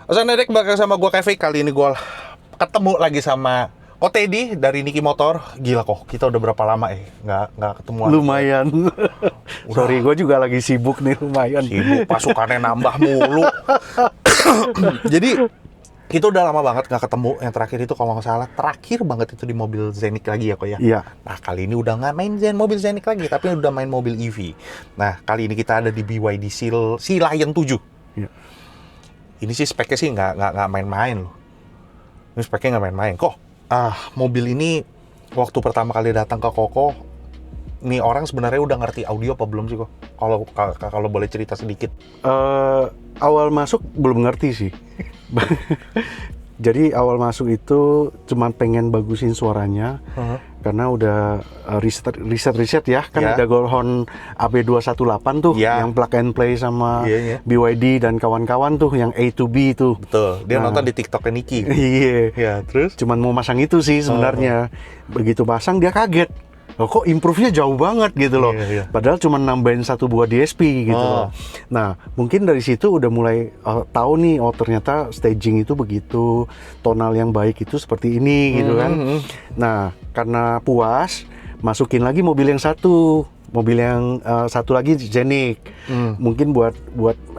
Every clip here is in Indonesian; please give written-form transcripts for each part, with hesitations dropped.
Assalamualaikum, balik sama gue Kevin. Kali ini gue ketemu lagi sama Ko Teddy dari Niki Motor. Gila kok, kita udah berapa lama nggak ketemuan. Lumayan. Sorry, gue juga lagi sibuk nih, lumayan. Sibuk, pasukannya nambah mulu. Jadi kita udah lama banget nggak ketemu. Yang terakhir itu kalau nggak salah, terakhir banget itu di mobil Zenik lagi ya kok ya. Iya. Nah kali ini udah nggak main mobil Zenik lagi, tapi udah main mobil EV. Nah kali ini kita ada di BYD Sea Lion 7. Iya. Ini sih speknya sih nggak main-main loh. Ini speknya nggak main-main. Kok mobil ini waktu pertama kali datang ke Koko, nih orang sebenarnya udah ngerti audio apa belum sih kok? Kalau boleh cerita sedikit. Awal masuk belum ngerti sih. Jadi awal masuk itu cuma pengen bagusin suaranya, karena udah riset ya, kan ada Goldhorn AB218 tuh, yang plug and play sama BYD dan kawan-kawan tuh, yang A to B tuh. Betul, dia nonton di TikToknya Niki. Iya. Ya, terus? Cuman mau masang itu sih sebenarnya. Begitu pasang dia kaget. Loh, kok improve-nya jauh banget gitu loh. Padahal cuma nambahin satu buah DSP gitu loh. Nah, mungkin dari situ udah mulai tahu nih, oh ternyata staging itu begitu, tonal yang baik itu seperti ini gitu kan. Nah, karena puas, masukin lagi mobil yang satu lagi Zenik. Mungkin buat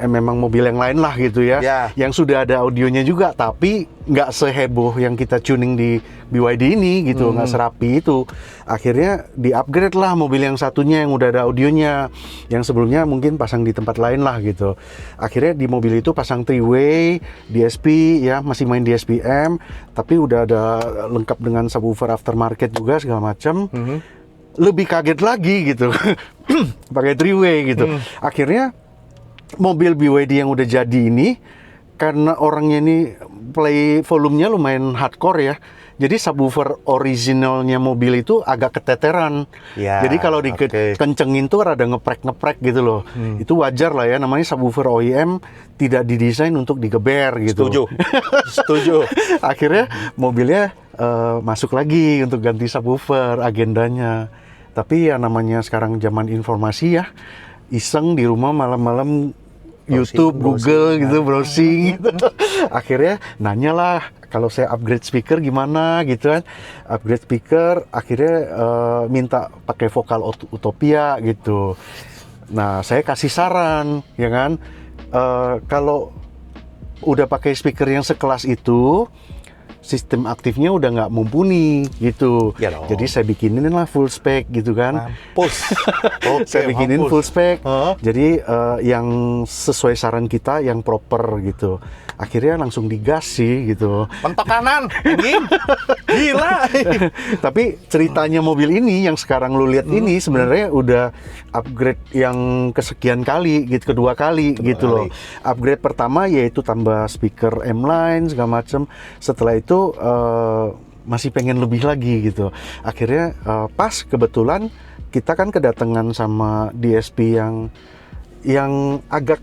memang mobil yang lain lah gitu ya. Yang sudah ada audionya juga, tapi nggak seheboh yang kita tuning di BYD ini gitu, nggak serapi itu. Akhirnya di-upgrade lah mobil yang satunya yang udah ada audionya, yang sebelumnya mungkin pasang di tempat lain lah gitu. Akhirnya di mobil itu pasang 3-way, DSP ya, masih main DSP-M, tapi udah ada lengkap dengan subwoofer aftermarket juga segala macam. Lebih kaget lagi gitu, pakai 3-way gitu. Akhirnya mobil BYD yang udah jadi ini, karena orangnya ini play volumenya lumayan hardcore ya, jadi subwoofer originalnya mobil itu agak keteteran. Jadi kalau dikencengin tuh rada ngeprek gitu loh. Itu wajar lah ya, namanya subwoofer OEM tidak didesain untuk digeber gitu. Setuju. Akhirnya mobilnya masuk lagi untuk ganti subwoofer agendanya. Tapi ya namanya sekarang zaman informasi ya, iseng di rumah malam-malam YouTube, Google gitu, browsing gitu. Akhirnya nanya lah, kalau saya upgrade speaker gimana gitu kan. Upgrade speaker, akhirnya minta pakai vokal Utopia gitu. Nah, saya kasih saran, ya kan, kalau udah pakai speaker yang sekelas itu, sistem aktifnya udah nggak mumpuni gitu. Jadi saya bikinin lah full spec gitu kan. Saya bikinin full spec. Jadi yang sesuai saran kita, yang proper gitu. Akhirnya langsung digas sih gitu. Mentok kanan, gila. Tapi ceritanya mobil ini yang sekarang lu lihat ini sebenarnya udah upgrade yang kesekian kali gitu, kedua kali gitu loh. Upgrade pertama yaitu tambah speaker M-Line segala macam. Setelah itu masih pengen lebih lagi gitu. Akhirnya pas kebetulan kita kan kedatangan sama DSP yang agak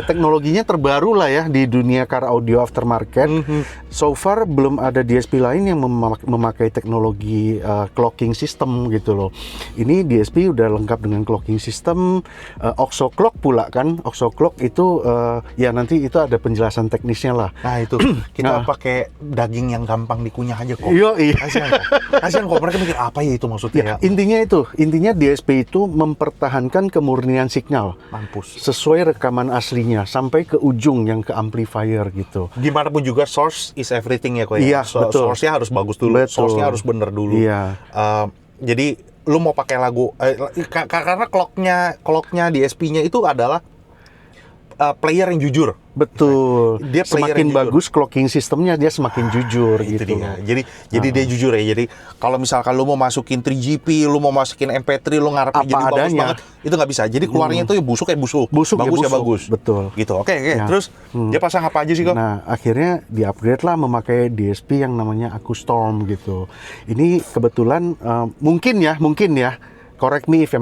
teknologinya terbaru lah ya di dunia car audio aftermarket. So far belum ada DSP lain yang memakai teknologi clocking system gitu loh. Ini DSP udah lengkap dengan clocking system, OXO clock pula kan. OXO clock itu ya nanti itu ada penjelasan teknisnya lah. Nah itu kita pakai daging yang gampang dikunyah aja kok. Iya. Kasihan kok, mereka mikir apa ya itu maksudnya. Intinya DSP itu mempertahankan kemurnian signal. Mampus. Sesuai rekaman aslinya sampai ke ujung yang ke amplifier gitu. Gimana pun juga source is everything ya kok ya. Iya, betul. Source-nya harus bagus dulu, source-nya harus bener dulu. Iya. Jadi lu mau pakai lagu karena clock-nya DSP-nya itu adalah player yang jujur. Betul. Dia semakin bagus clocking sistemnya, dia semakin jujur itu gitu. Dia. Jadi dia jujur ya. Jadi kalau misalkan lu mau masukin 3GP, lu mau masukin MP3, lu ngarepin jadi bagus banget, itu nggak bisa. Jadi keluarnya itu busuk. Bagus. Betul. Gitu. Oke. Terus dia pasang apa aja sih kok? Nah, akhirnya di-upgrade lah memakai DSP yang namanya AkuStorm gitu. Ini kebetulan mungkin ya. Correct me if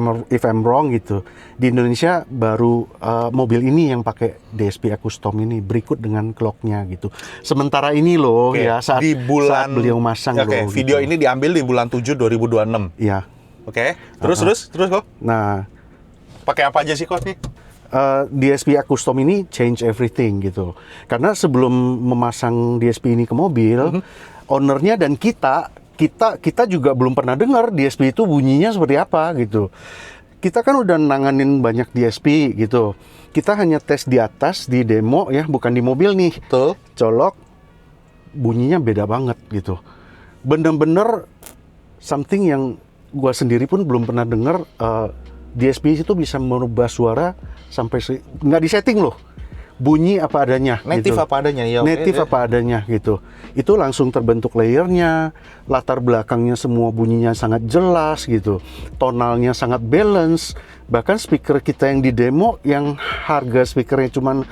I'm wrong gitu. Di Indonesia baru mobil ini yang pakai DSP AkuStorm ini, berikut dengan clocknya gitu. Sementara ini loh ya saat beliau masang loh. Video gitu. ini diambil di bulan 7 2026. Iya. Terus kok? Nah, pakai apa aja sih kok nih? DSP custom ini change everything gitu. Karena sebelum memasang DSP ini ke mobil, ownernya dan kita juga belum pernah dengar DSP itu bunyinya seperti apa gitu. Kita kan udah nanganin banyak DSP gitu. Kita hanya tes di atas, di demo ya, bukan di mobil nih. Betul. Colok, bunyinya beda banget gitu. Bener-bener something yang gua sendiri pun belum pernah dengar. DSP itu bisa merubah suara sampai nggak disetting loh, bunyi apa adanya. Native gitu. apa adanya ya. Native apa adanya gitu. Itu langsung terbentuk layernya, latar belakangnya semua bunyinya sangat jelas gitu, tonalnya sangat balance. Bahkan speaker kita yang di demo yang harga speakernya cuma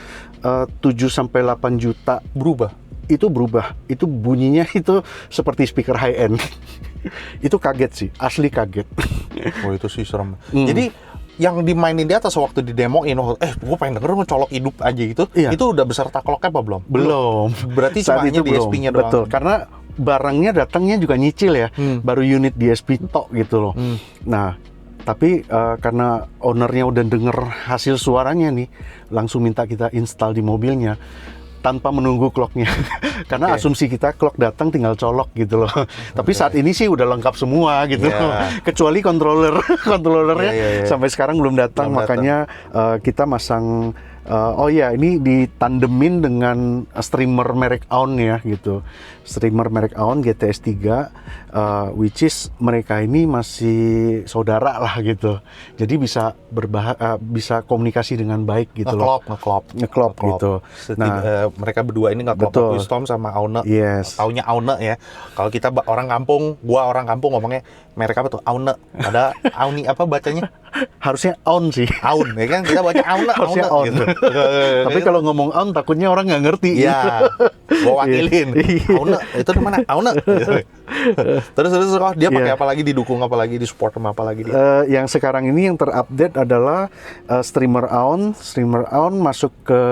7-8 juta Berubah. itu berubah. Itu bunyinya itu seperti speaker high end. Itu kaget sih, asli kaget. Oh itu sih serem. Jadi yang dimainin di atas waktu didemoin, gue pengen denger colok hidup aja gitu. Iya. Itu udah beserta clocknya apa belum? Belum. Berarti Saat cuma hanya itu belum. DSP-nya doang. Betul, karena barangnya datangnya juga nyicil ya. Baru unit DSP tok gitu loh. Nah, tapi karena ownernya udah denger hasil suaranya nih, langsung minta kita install di mobilnya tanpa menunggu clocknya. Karena asumsi kita clock datang tinggal colok gitu loh. Tapi saat ini sih udah lengkap semua gitu. Kecuali controllernya sampai sekarang belum datang. Makanya kita masang ini ditandemin dengan streamer merek Aon ya gitu. Streamer merek Aon GTS 3 which is mereka ini masih saudara lah gitu. Jadi bisa bisa komunikasi dengan baik gitu loh. Ngeklop gitu. Nah, mereka berdua ini ngeklop Wisdom sama Aune. Yes. Taunya Aune ya. Kalau kita orang kampung, gua orang kampung ngomongnya merek apa tuh? Aune. Ada Auni apa bacanya? Harusnya Aun sih. Aun, ya kan? Kita baca Aune. Harusnya Aun. Gitu. Tapi kalau ngomong Aun takutnya orang nggak ngerti. Iya. Gua wakilin. Aune, itu di mana? Aune. Terus kok dia pakai apa lagi, didukung apa lagi, di support sama apa lagi dia? Yang sekarang ini yang terupdate adalah streamer Aon. Streamer Aon masuk ke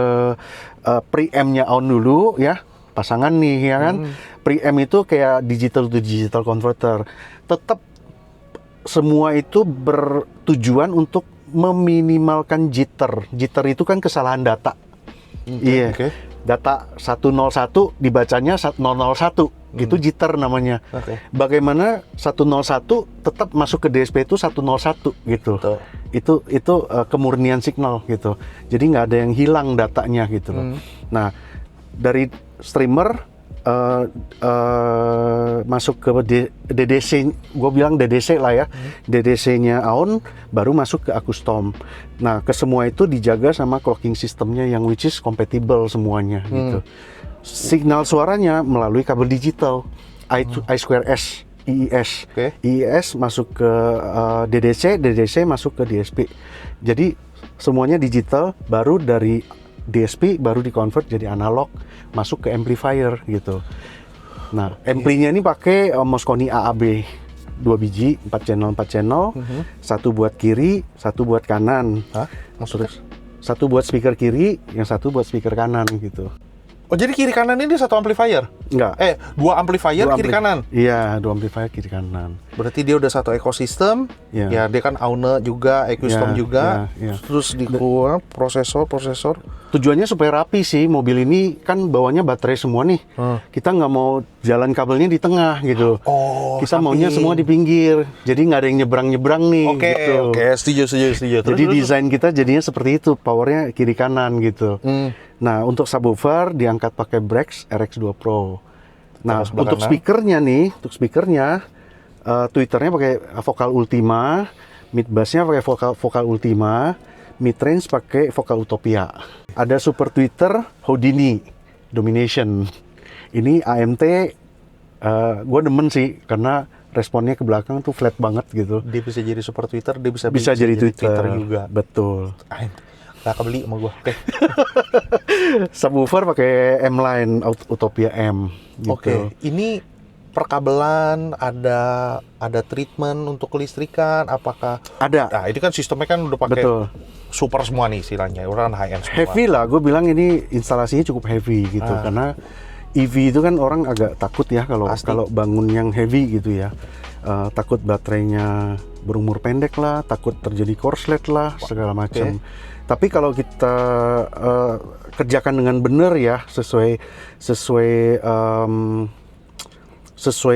preamp-nya Aon dulu ya. Pasangan nih ya kan. Preamp itu kayak digital to digital converter. Tetap semua itu bertujuan untuk meminimalkan jitter. Jitter itu kan kesalahan data. Iya. Data 101 dibacanya 001. Gitu jitter namanya. Bagaimana 101 tetap masuk ke DSP itu 101 gitu. Itu kemurnian signal gitu. Jadi nggak ada yang hilang datanya gitu loh. Nah, dari streamer masuk ke DDC, gue bilang DDC lah ya, DDC-nya Aon baru masuk ke Acustom. Nah, ke semua itu dijaga sama clocking sistemnya yang which is compatible semuanya gitu. Signal suaranya melalui kabel digital I2S, IIS. IIS masuk ke DDC, DDC masuk ke DSP. Jadi semuanya digital, baru dari DSP baru dikonvert jadi analog, masuk ke amplifier gitu. Nah, ampli-nya ini pakai Mosconi AAB 2 biji, 4 channel, satu buat kiri, satu buat kanan. Maksudnya? Satu buat speaker kiri, yang satu buat speaker kanan gitu. Oh, jadi kiri kanan ini satu amplifier? Enggak. Dua amplifier kiri kanan? Iya, 2 amplifier kiri kanan. Berarti dia udah satu ekosistem. Ya, dia kan Aune juga, Acustom juga. Terus di prosesor. Tujuannya supaya rapi sih. Mobil ini kan bawanya baterai semua nih. Kita nggak mau jalan kabelnya di tengah gitu. Kita maunya semua di pinggir. Jadi nggak ada yang nyebrang-nyebrang nih. Oke, setuju. Jadi desain kita jadinya seperti itu. Powernya kiri kanan gitu. Nah, untuk subwoofer diangkat pakai Brex RX2 Pro. Nah, untuk speakernya tweeternya pakai Vocal Ultima, mid bassnya pakai Vocal Ultima, mid range pakai Vocal Utopia. Ada super tweeter Houdini Domination. Ini AMT, gue demen sih karena responnya ke belakang tuh flat banget gitu. Dia bisa jadi super tweeter, dia bisa jadi tweeter juga. Betul. Nggak kebeli sama gue. Subwoofer pakai M-Line Utopia M. Gitu. Ini perkabelan, ada treatment untuk kelistrikan, apakah ada? Nah, ini kan sistemnya kan udah pakai super semua nih istilahnya, orang high end semua. Heavy lah, gue bilang ini instalasinya cukup heavy gitu, karena EV itu kan orang agak takut ya kalau bangun yang heavy gitu ya. Takut baterainya berumur pendek lah, takut terjadi korslet lah, segala macam. Tapi kalau kita kerjakan dengan benar ya, sesuai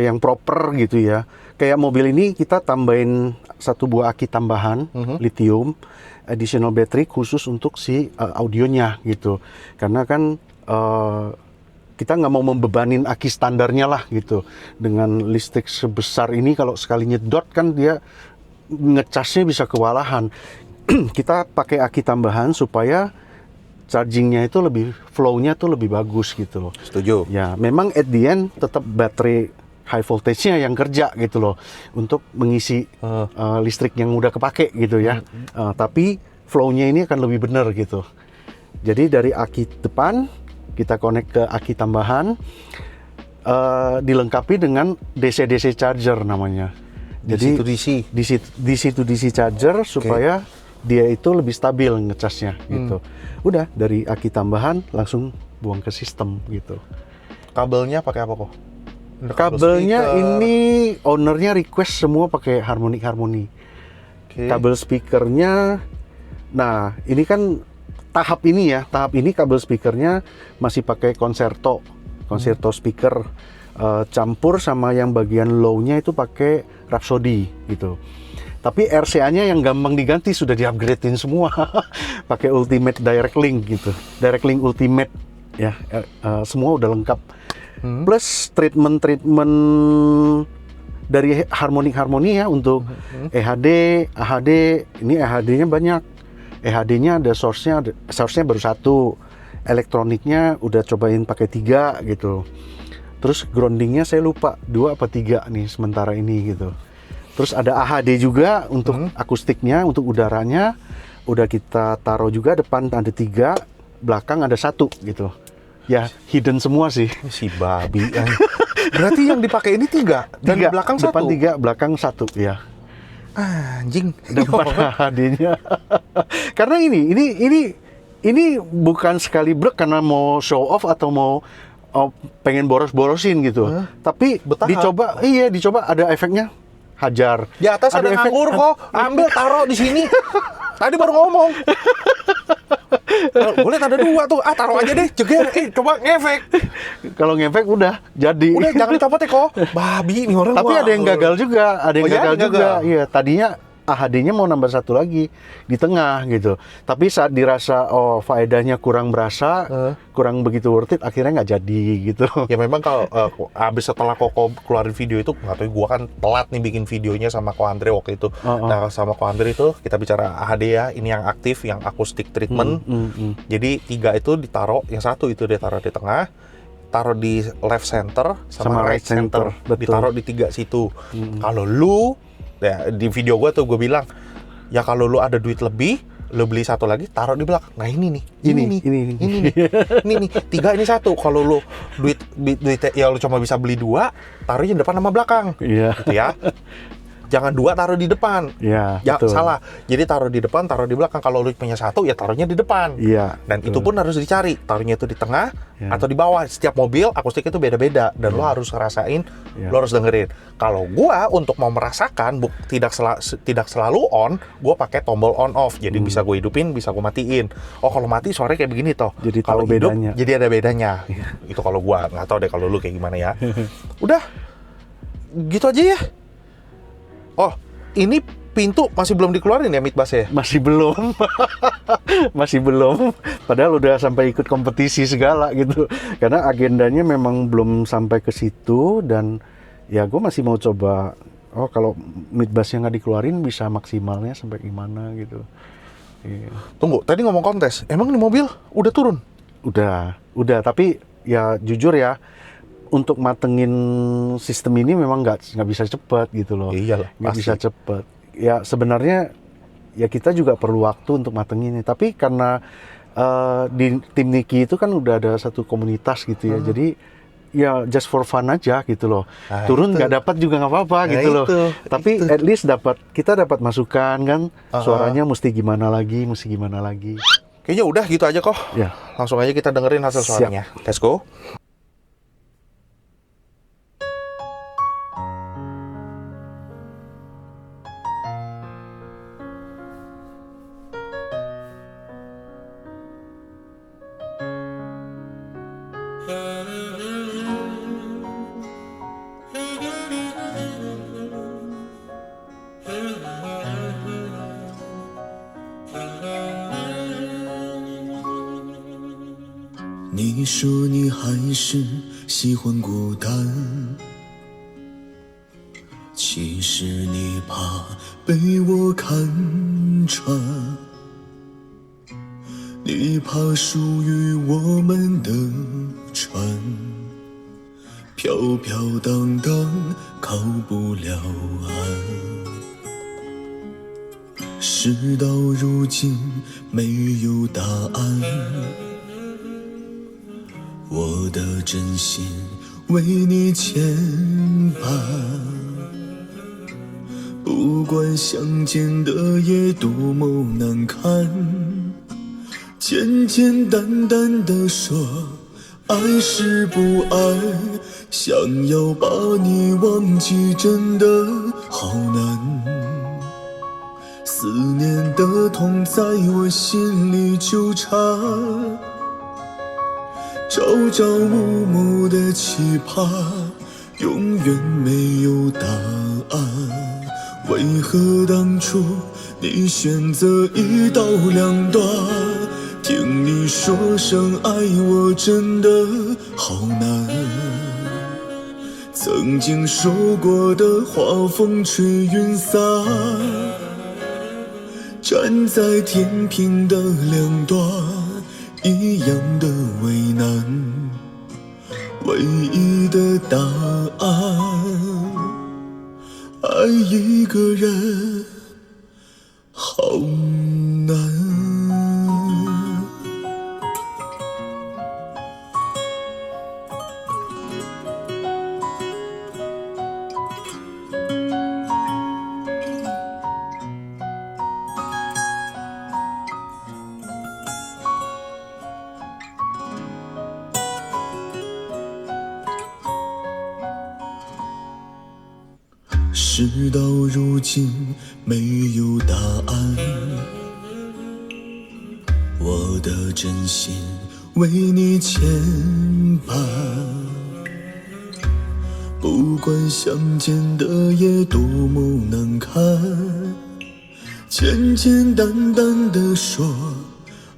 yang proper gitu ya. Kayak mobil ini kita tambahin satu buah aki tambahan lithium additional battery khusus untuk si audionya gitu. Karena kan kita nggak mau membebanin aki standarnya lah gitu. Dengan listrik sebesar ini kalau sekali nyedot kan dia ngecasnya bisa kewalahan. Kita pakai aki tambahan supaya chargingnya itu lebih flow-nya tuh lebih bagus gitu loh. Setuju. Ya, memang at the end tetap baterai high voltage-nya yang kerja gitu loh untuk mengisi listrik yang udah kepake gitu ya. Tapi flow-nya ini akan lebih benar gitu. Jadi dari aki depan kita connect ke aki tambahan, dilengkapi dengan DC-DC charger namanya. Jadi DC to DC charger supaya dia itu lebih stabil ngecasnya gitu. Udah dari aki tambahan langsung buang ke sistem gitu. Kabelnya pakai apa kok? Kabelnya ini ownernya request semua pakai harmoni. Kabel speakernya, nah ini kan tahap ini kabel speakernya masih pakai concerto speaker, campur sama yang bagian low-nya itu pakai Rhapsody gitu. Tapi RCA-nya yang gampang diganti sudah di-upgrade-in semua pakai Ultimate Direct Link gitu, Direct Link Ultimate ya, semua udah lengkap. Plus treatment dari harmoni ya untuk EHD, AHD. Ini EHD-nya banyak. EHD-nya ada source-nya baru satu. Elektroniknya udah cobain pakai 3 gitu. Terus grounding-nya saya lupa 2 apa 3 nih sementara ini gitu. Terus ada AHD juga untuk akustiknya, untuk udaranya. Udah kita taruh juga, depan ada 3, belakang ada 1 gitu. Ya, hidden semua sih. Si babi. Berarti yang dipakai ini 3 dan 3, belakang 1. depan 3, belakang 1 ya. Anjing. Depan AHD-nya. Karena ini bukan sekali brek karena mau show off atau mau pengen boros-borosin gitu. Tapi Betah. dicoba ada efeknya. Hajar. Di atas ada nganggur kok. Ambil taruh di sini. Tadi baru ngomong. Gue liat ada 2 tuh. Taruh aja deh. Jeger. Coba ngefek. Kalau ngefek udah jadi. Udah jangan dicopot ya kok. Babi nih orang. Tapi ada yang gagal juga. Ada yang gagal juga. gagal. Iya, tadinya AHD-nya mau nambah 1 lagi di tengah gitu. Tapi saat dirasa faedahnya kurang berasa, kurang begitu worth it, akhirnya nggak jadi gitu. Ya memang kalau abis setelah Koko keluarin video itu, nggak tahu gue kan telat nih bikin videonya sama Ko Andre waktu itu. Nah sama Ko Andre itu kita bicara AHD ya, ini yang aktif, yang acoustic treatment. Jadi 3 itu ditaruh, yang 1 itu ditaruh di tengah, taruh di left center sama right center. Ditaruh di 3 situ. Kalau lu ya, di video gue tuh gue bilang, ya kalau lu ada duit lebih, lu beli 1 lagi, taruh di belakang. Nah ini nih, ini nih, 3 ini 1. Kalau lu duit ya lu cuma bisa beli 2, taruhnya depan sama belakang. Iya. Gitu ya. Jangan 2 taruh di depan. Iya, Ya betul. salah. Jadi taruh di depan, taruh di belakang. Kalau lu punya 1, ya taruhnya di depan. Iya. Dan itu pun harus dicari. Taruhnya itu di tengah atau di bawah. Setiap mobil akustiknya itu beda-beda dan lu harus ngerasain, lu harus dengerin. Kalau gua untuk mau merasakan tidak selalu on, gua pakai tombol on off. Jadi bisa gue hidupin, bisa gue matiin. Oh, kalau mati suaranya kayak begini toh. Jadi Kalau tahu hidup, bedanya. jadi ada bedanya. Itu kalau gua, nggak tahu deh kalau lu kayak gimana ya. Udah. Gitu aja ya. Oh, ini pintu masih belum dikeluarin ya midbass ya? Masih belum. Masih belum. Padahal udah sampai ikut kompetisi segala gitu. Karena agendanya memang belum sampai ke situ dan ya gue masih mau coba. Oh, kalau midbassnya nggak dikeluarin bisa maksimalnya sampai gimana gitu. Iya. Tunggu, tadi ngomong kontes. Emang ini mobil udah turun? Udah. Tapi ya jujur ya, untuk matengin sistem ini memang nggak bisa cepet gitu loh. Iyalah, nggak pasti. bisa cepet. Ya sebenarnya ya kita juga perlu waktu untuk matengin ini. Tapi karena di tim Niki itu kan udah ada satu komunitas gitu ya. Jadi ya just for fun aja gitu loh. Nah, Turun itu. nggak dapat juga nggak apa-apa Nah, gitu loh. itu. Tapi at least kita dapat masukan kan. Suaranya mesti gimana lagi. Kayaknya udah gitu aja kok. Ya. Langsung aja kita dengerin hasil Siap. suaranya. Let's go. 你说你还是喜欢孤单，其实你怕被我看穿，你怕属于我们的船飘飘荡荡靠不了岸。事到如今没有答案，我的真心为你牵绊，不管相见的夜多么难看，简简单单的说爱是不爱，想要把你忘记真的好难，思念的痛在我心里纠缠，朝朝暮暮的期盼，永远没有答案。为何当初你选择一刀两断？听你说声爱我真的好难。曾经说过的话风吹云散，站在天平的两端，一样的为难，唯一的答案，爱一个人好难。事到如今没有答案，我的真心为你牵绊，不管相见的夜多么难看，简简单单的说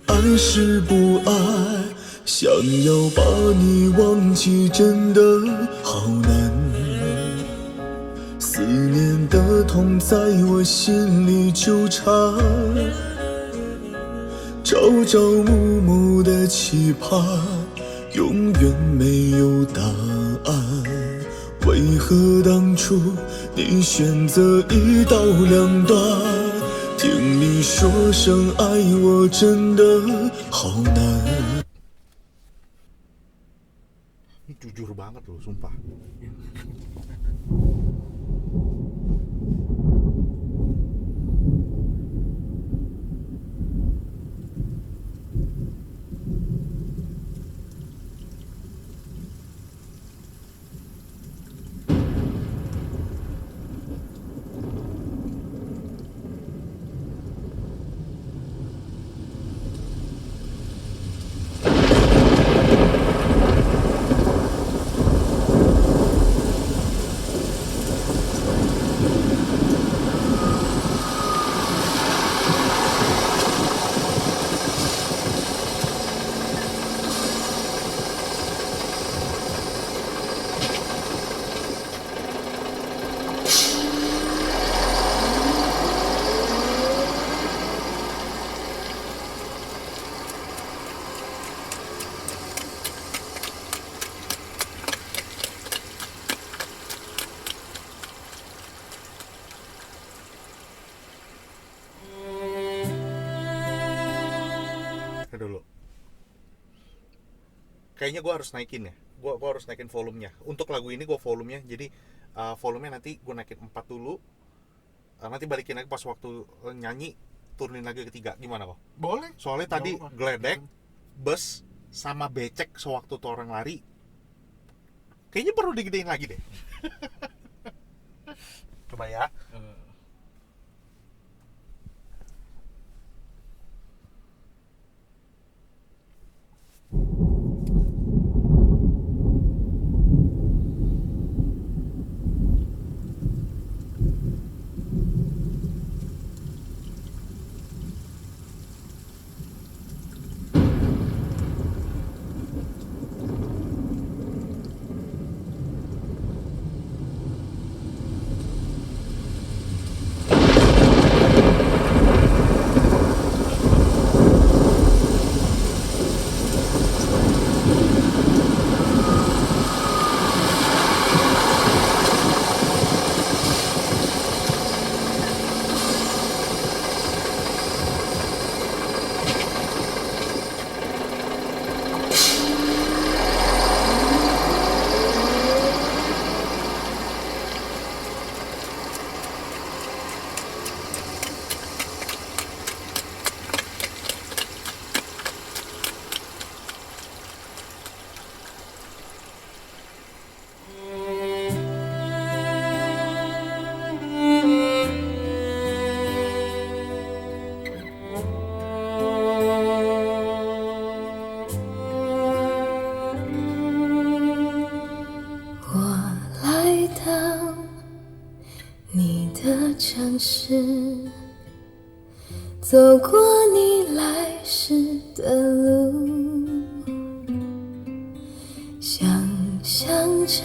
爱是不爱，想要把你忘记真的好难，思念的痛在我心里纠缠，朝朝暮暮的期盼，永远没有答案。为何当初你选择一刀两断？听你说声爱我真的好难。 Ini jujur banget loh, sumpah. Dulu. Kayaknya gue harus naikin ya. Gue harus naikin volumenya. Untuk lagu ini gue volumenya, jadi volumenya nanti gue naikin 4 dulu. Nanti balikin lagi pas waktu nyanyi, turunin lagi ke 3. Gimana kok? Boleh. Soalnya tadi geledek, bus, sama becek sewaktu tuh orang lari. Kayaknya perlu digedein lagi deh. Coba ya. 时，走过你来时的路，想象着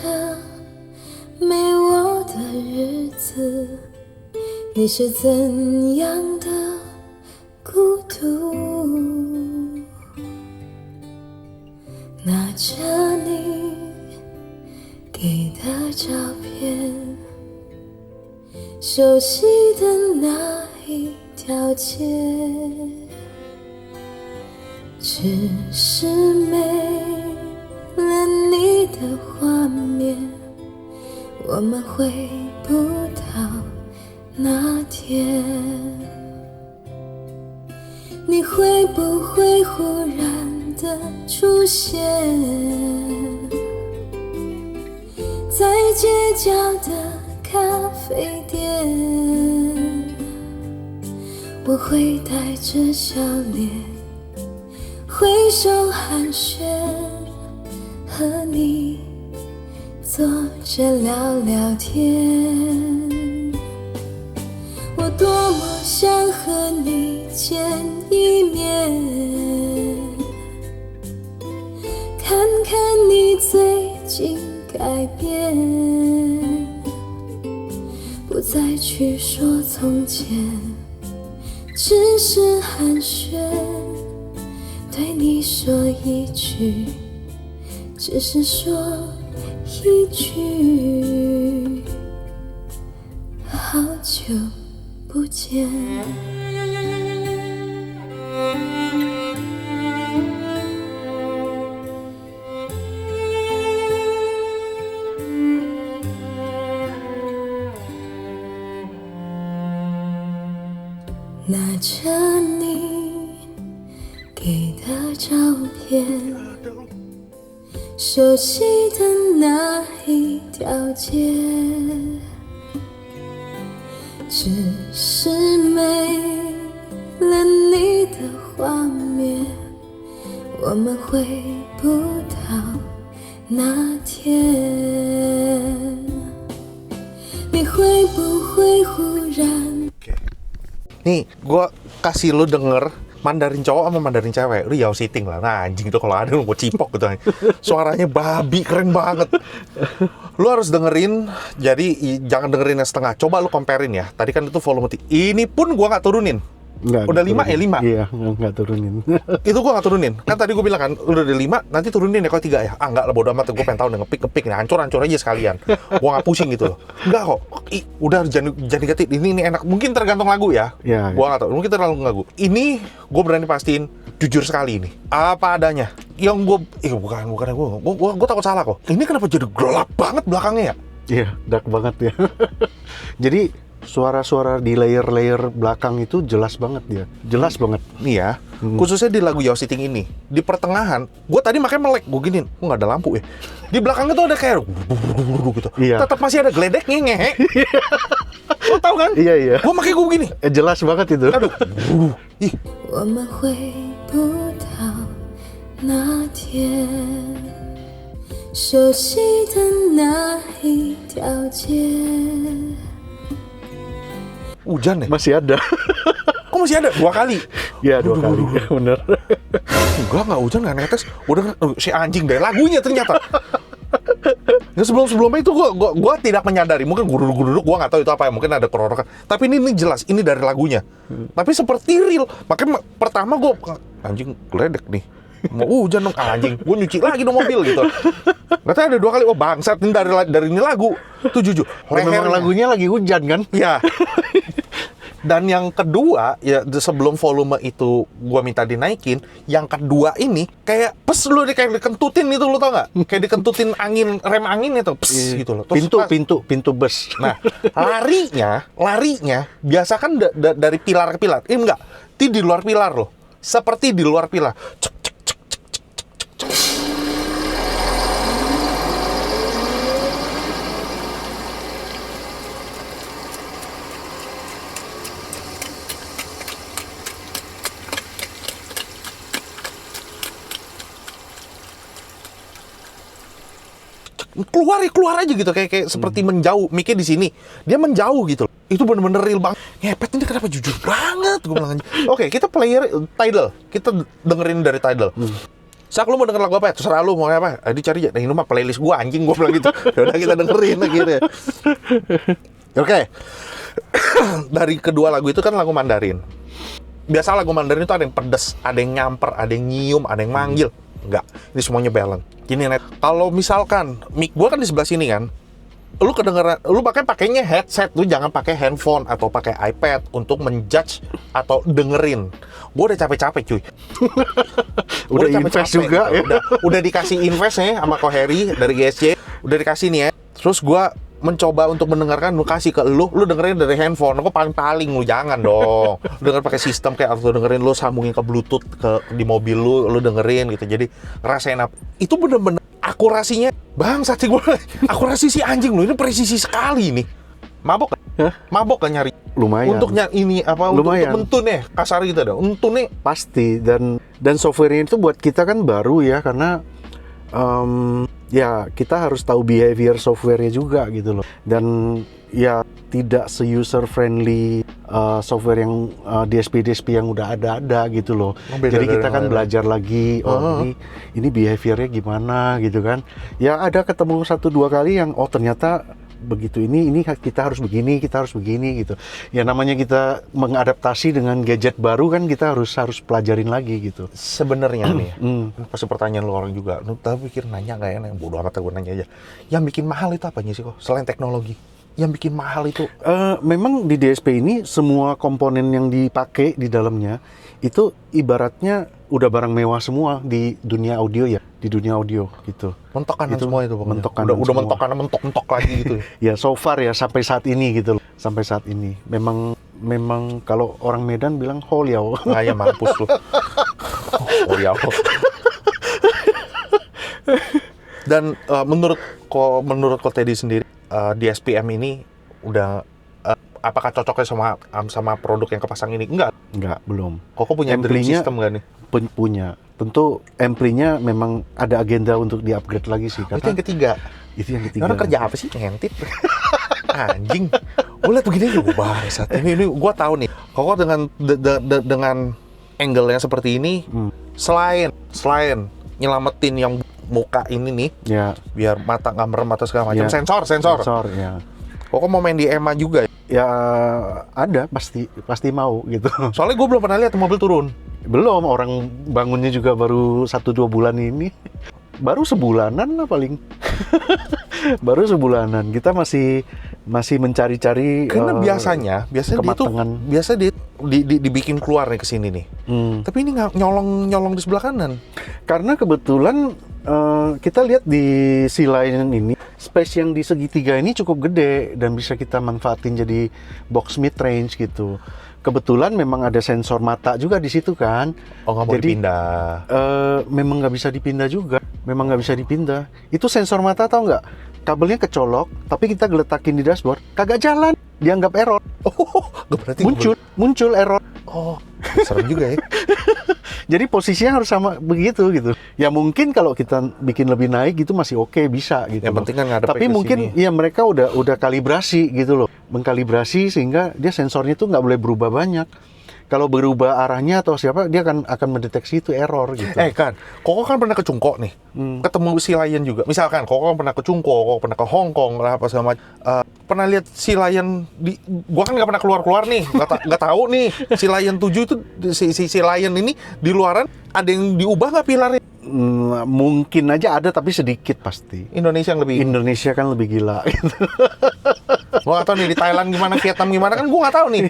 没我的日子，你是怎样的孤独？拿着你给的照片，熟悉的那一条街，只是没了你的画面，我们回不到那天。你会不会忽然的出现在街角的咖啡店？我会带着笑脸挥手寒暄，和你坐着聊聊天。我多么想和你见一面，看看你最近改变，不再去说从前，只是寒暄，对你说一句，只是说一句，好久不见。拿着你给的照片，熟悉的那一条街，只是没了你的画面，我们回不到那天。你会不会忽然Nih, gue kasih lu denger Mandarin cowok sama Mandarin cewek. Lu Yao Siting lah. Nah, anjing tuh kalau ada lu gue cipok gitu. Suaranya babi, keren banget. Lu harus dengerin, jadi jangan dengerin yang setengah. Coba lu comparein ya. Tadi kan itu volume 3. Ini pun gue nggak turunin. Nggak Udah 5 ya, 5? Iya, nggak turunin. Itu gue nggak turunin. Kan tadi gue bilang kan, udah ada 5, nanti turunin ya kalau 3 ya. Ah nggak lah, bodo amat. Gue pengen tahu nih, ngepick nih. Hancur aja sekalian. Gue nggak pusing gitu loh. Enggak kok. Udah jangan ganti. Ini enak. Mungkin tergantung lagu ya. Ya, Gue nggak tahu. Mungkin tergantung lagu. Ini gue berani pastiin jujur sekali ini. Apa adanya. Yang gue, gue takut salah kok. Ini kenapa jadi gelap banget belakangnya ya? Iya, dark banget ya. Jadi suara-suara di layer-layer belakang itu jelas banget dia. Jelas banget. Nih ya, khususnya di lagu Yao Siting ini, di pertengahan, gue tadi makanya melek, gue giniin, kok nggak ada lampu ya? Di belakangnya tuh ada kayak gitu. Iya. Tetap masih ada geledeknya ngehe. Lo tau kan? Iya, iya. Gue makanya gue begini. Jelas banget itu. Aduh, ih, 我们回不到那天，熟悉的那一条街。 hujan ya? Masih ada. Kok masih ada? 2 kali? Iya, 2 kali. Ya, bener. Enggak hujan, nggak netes. Udah si anjing dari lagunya ternyata. Ya sebelumnya itu gue tidak menyadari. Mungkin gue duduk gue nggak tahu itu apa ya. Mungkin ada kerorokan. Tapi ini jelas, ini dari lagunya. Tapi seperti real. Makanya pertama gue anjing geledek nih. Mau hujan dong anjing. Gue nyuci lagi dong mobil gitu. Katanya ada 2 kali. Oh bangsat, ini dari ini lagu. Itu jujur. Memang lagunya lagi hujan kan? Ya. Dan yang kedua, ya sebelum volume itu gua minta dinaikin, yang kedua ini kayak pes lu kayak dikentutin itu, lu tau nggak? Kayak dikentutin angin, rem angin itu, pes gitu loh. Terus Pintu bus. Nah, larinya biasa kan dari pilar ke pilar. Ini enggak, ini di luar pilar loh. Seperti di luar pilar. Cek, cek, cek, cek, cek, cek, cek. keluar aja gitu, kayak seperti menjauh, mic-nya di sini, dia menjauh gitu. Itu bener-bener real banget. Ngepet ini kenapa jujur banget, gue bilang aja. Oke, kita player Tidal, kita dengerin dari Tidal. Sak, lu mau denger lagu apa ya? Terserah lu mau apa. Dicari aja. Nah, ini mah playlist gue, anjing, gue bilang gitu. Yaudah kita dengerin akhirnya. Oke. Dari kedua lagu itu kan lagu Mandarin. Biasa lagu Mandarin itu ada yang pedes, ada yang nyamper, ada yang nyium, ada yang manggil. Enggak, ini semuanya balance. Gini, Net, kalau misalkan mic gua kan di sebelah sini kan, lu kedengeran, lu pakainya headset, lu jangan pakai handphone atau pakai iPad untuk menjudge atau dengerin. Gua udah capek-capek, cuy. Udah invest juga ya. Udah dikasih invest ya sama Ko Heri dari GSC, udah dikasih nih ya. Terus gua mencoba untuk mendengarkan, lu kasih ke lu dengerin dari handphone. Kok paling lu jangan dong. Denger pakai sistem kayak atau dengerin lu sambungin ke Bluetooth di mobil lu dengerin gitu. Jadi ngerasain apa. Itu bener-bener akurasinya bangsat sih gue. Akurasi si anjing lu ini presisi sekali nih. Mabok kan? Mabok kan nyari. Lumayan. Untuk ini apa untuk mentun ya, kasar gitu dah. Mentun nih pasti, dan software-nya itu buat kita kan baru ya, karena ya kita harus tahu behavior software-nya juga gitu loh. Dan ya tidak se-user friendly software yang DSP yang udah ada gitu loh. Jadi kita kan belajar lagi, ini behavior-nya gimana gitu kan. Ya ada ketemu 1-2 kali yang ternyata begitu, ini kita harus begini gitu. Ya namanya kita mengadaptasi dengan gadget baru kan, kita harus pelajarin lagi gitu. Sebenarnya nih, pasti pertanyaan lu orang juga, lu tapi pikir nanya nggak ya, yang bodoh amat gue nanya aja. Yang bikin mahal itu apanya sih kok? Selain teknologi, yang bikin mahal itu? Memang di DSP ini semua komponen yang dipakai di dalamnya itu ibaratnya udah barang mewah semua di dunia audio ya, di dunia audio gitu. Mentok kanan itu, semua itu pokoknya. Mentok kanan udah mentok kanan, mentok lagi gitu. Ya so far ya sampai saat ini gitu loh. Sampai saat ini memang kalau orang Medan bilang holiau. Nah, ya mampus lu. Holiau. Dan menurut Ko Teddy sendiri, DSPM ini udah apakah cocoknya sama produk yang kepasang ini? Enggak, belum. Koko punya dream system nggak nih? Punya. Tentu ampli-nya memang ada agenda untuk di-upgrade lagi sih. Itu yang ketiga. Karena kerja apa sih? Ngentit. Anjing. Gue liat begini juga bangsat. Ini gue tahu nih. Koko dengan angle-nya seperti ini, selain nyelamatin yang muka ini nih, ya, biar mata nggak merem atau segala macam, ya. Sensor. Ya. Koko mau main di EMA juga? Ya ada, pasti mau gitu. Soalnya gue belum pernah lihat mobil turun. Belum, orang bangunnya juga baru 1-2 bulan ini. Baru sebulanan lah paling. Baru sebulanan. Kita masih mencari-cari. Karena biasanya dia dibikin keluar nih ke sini nih. Tapi ini nggak nyolong di sebelah kanan. Karena kebetulan kita lihat di sila ini, space yang di segitiga ini cukup gede dan bisa kita manfaatin jadi box mid range gitu. Kebetulan memang ada sensor mata juga di situ kan. Oh, nggak mau dipindah? Memang nggak bisa dipindah juga. Itu sensor mata, tau nggak? Kabelnya kecolok, tapi kita geletakin di dashboard, kagak jalan. Dianggap error. Oh, berarti muncul error. Oh, serem juga ya. Jadi posisinya harus sama begitu gitu. Ya mungkin kalau kita bikin lebih naik gitu masih oke, bisa gitu. Yang penting kan ngadep. Tapi mungkin ya mereka udah kalibrasi gitu loh. Mengkalibrasi sehingga dia sensornya tuh nggak boleh berubah banyak. Kalau berubah arahnya atau siapa, dia akan mendeteksi itu error gitu. Kan, Koko kan pernah ke Cungko nih, ketemu si Lion juga. Misalkan Koko kan pernah ke Cungko, Koko pernah ke Hong Kong lah apa segala macam. Pernah lihat si Lion gua kan nggak pernah keluar nih, nggak tahu nih si Lion 7 itu si Lion ini di luaran ada yang diubah nggak pilarnya? Mungkin aja ada, tapi sedikit pasti. Indonesia kan lebih gila gitu. Gua nggak tahu nih di Thailand gimana, Vietnam gimana, kan gua nggak tahu nih.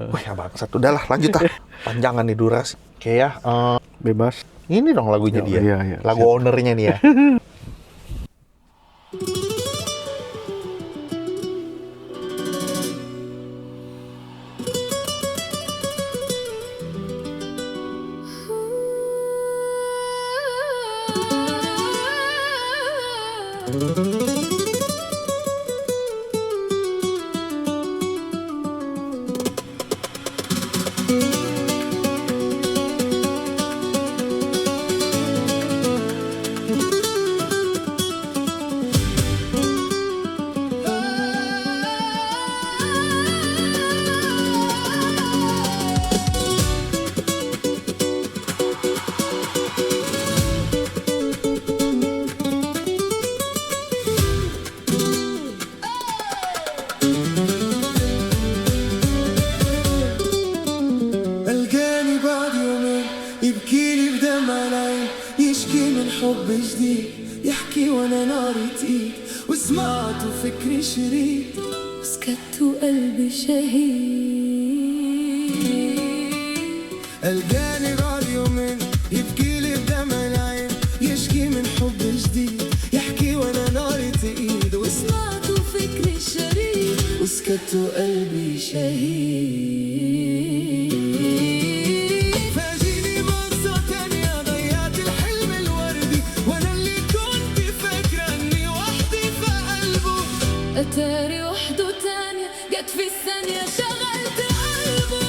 Wah ya bangsat, udahlah lanjut lah. Panjangan nih durasi. Oke ya, bebas. Ini dong lagunya dia. Iya, lagu siap. Ownernya nih ya. بدمع العين يشكي من حب جديد يحكي وانا ناري تقيد وسمعت فكري شريد سكت وقلبي شهيد. الجاني بعد يومين يبكي لي بدمع العين يشكي من حب جديد يحكي وانا ناري تقيد سمعت فكري شريد وسكت وقلبي شهيد. فاجيني بقصة تانية ضيعت الحلم الوردي وانا اللي كنت فاكرة اني وحدي في قلبه أتاري وحده تانية جت في الثانية شغلت قلبه.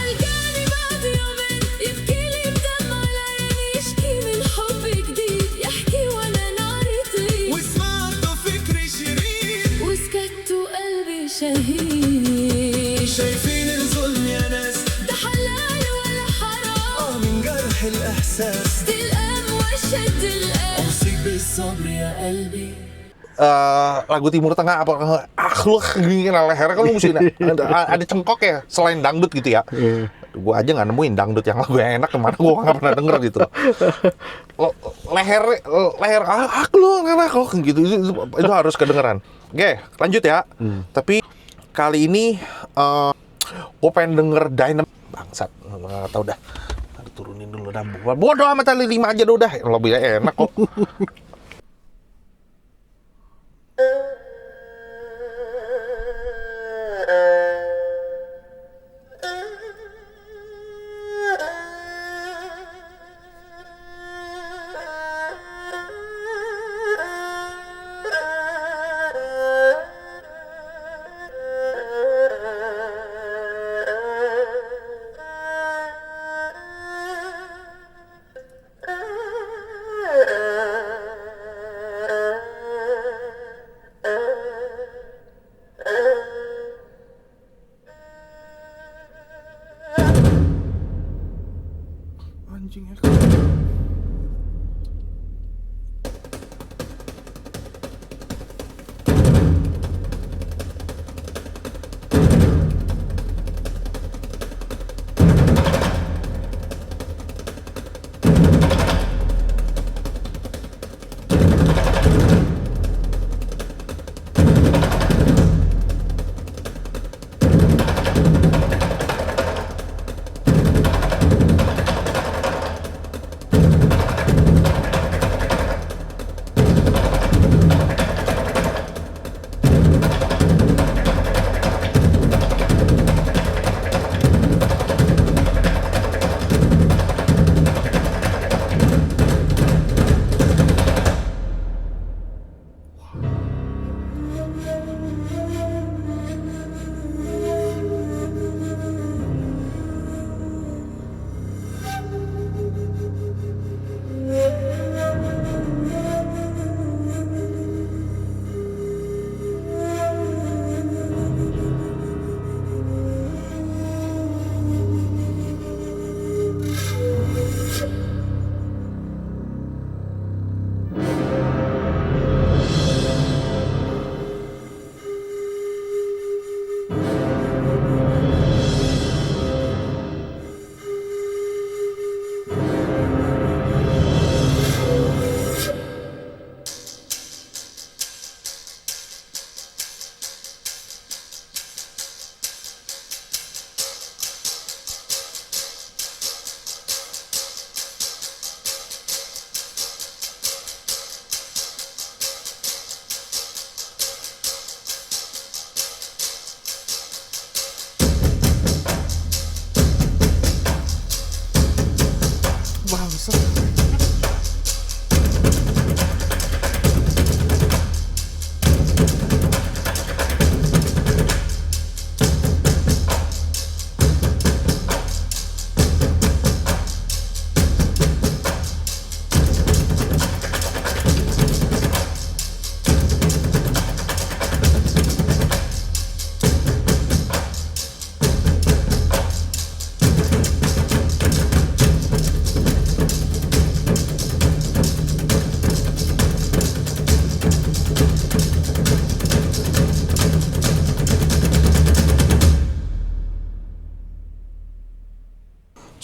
الجاني بعد يومين يبكي لي بدمع العين يشكي من حب جديد يحكي وانا ناري تقيد وسمعت فكري شريد وسكت وقلبي شهيد. شايفين الظلم يا ناس ده حلال ولا حرام من جرح الإحساس دي الأم والشد الأم. أوصيك بالصبر يا قلبي. Lagu Timur Tengah apa gini lehernya kan lu mesti ada cengkok ya selain dangdut gitu ya. Gue aja nggak nemuin dangdut yang lagu yang enak kemana gue nggak pernah denger gitu. Leher kok gitu itu harus kedengeran. Oke, lanjut ya. Tapi kali ini gue pengen denger Dynamite bangsat nggak tahu dah. Turunin dulu dah. Bodoh amat kali 5 aja udah. Lebih enak kok.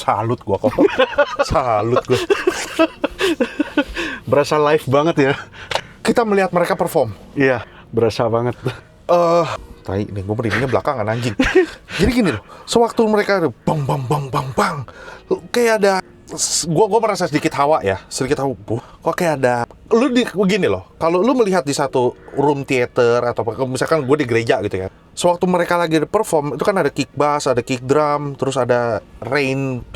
salut gua kok. Salut gua. Berasa live banget ya. Kita melihat mereka perform. Iya, berasa banget. Tai nih, gue berdirinya belakangan anjing. Jadi gini loh, sewaktu mereka bang bang bang bang bang, kayak ada, gue merasa sedikit hawa ya, sedikit hawa. Kok kayak ada, lu begini loh, kalau lu melihat di satu room theater atau misalkan gue di gereja gitu ya, sewaktu mereka lagi perform itu kan ada kick bass, ada kick drum, terus ada rain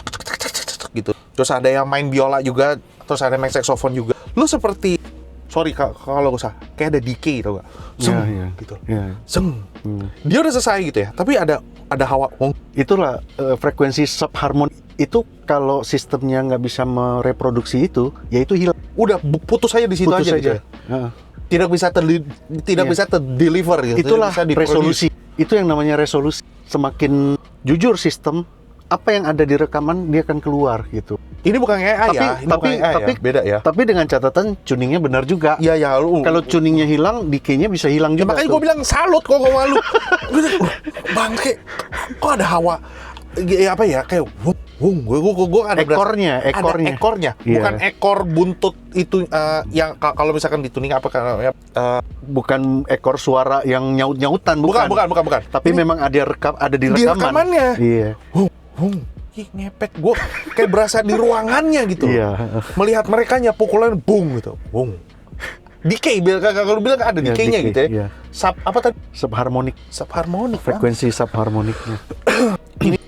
gitu, terus ada yang main biola juga, terus ada yang main saxophone juga. Lu seperti sorry kalau gue salah, kayak ada decay tau gak? Zeng, gitu. Zeng. Dia udah selesai gitu ya, tapi ada hawa. Itulah frekuensi subharmoni itu kalau sistemnya nggak bisa mereproduksi itu, ya itu hilang. Udah putus aja di situ Putus aja. Gitu ya? Tidak bisa bisa deliver gitu. Itulah Tidak bisa resolusi. Itu yang namanya resolusi. Semakin jujur sistem, apa yang ada di rekaman dia akan keluar gitu. Ini bukan AI ya, ini bukan AI ya, beda ya. Tapi dengan catatan tuningnya benar juga. Iya ya, lu. Kalau tuningnya hilang, decay-nya bisa hilang Ya, juga. makanya gue bilang salut kok lu. Bangke, kok ada hawa apa ya, kayak gue ada ekornya. ada ekornya, bukan ekor buntut itu yang kalau misalkan dituning apa kan ya, bukan ekor suara yang nyaut-nyautan, bukan. Tapi memang ada di di rekaman. rekamannya. Iya. Ih, ngepet, gue kayak berasa di ruangannya gitu. Iya. Melihat mereka pukulan bung gitu, bung. Decay, kalau lu bilang ada Iya, decay-nya decay, gitu ya. iya. Apa tadi? Subharmonik. Frekuensi subharmoniknya. Ini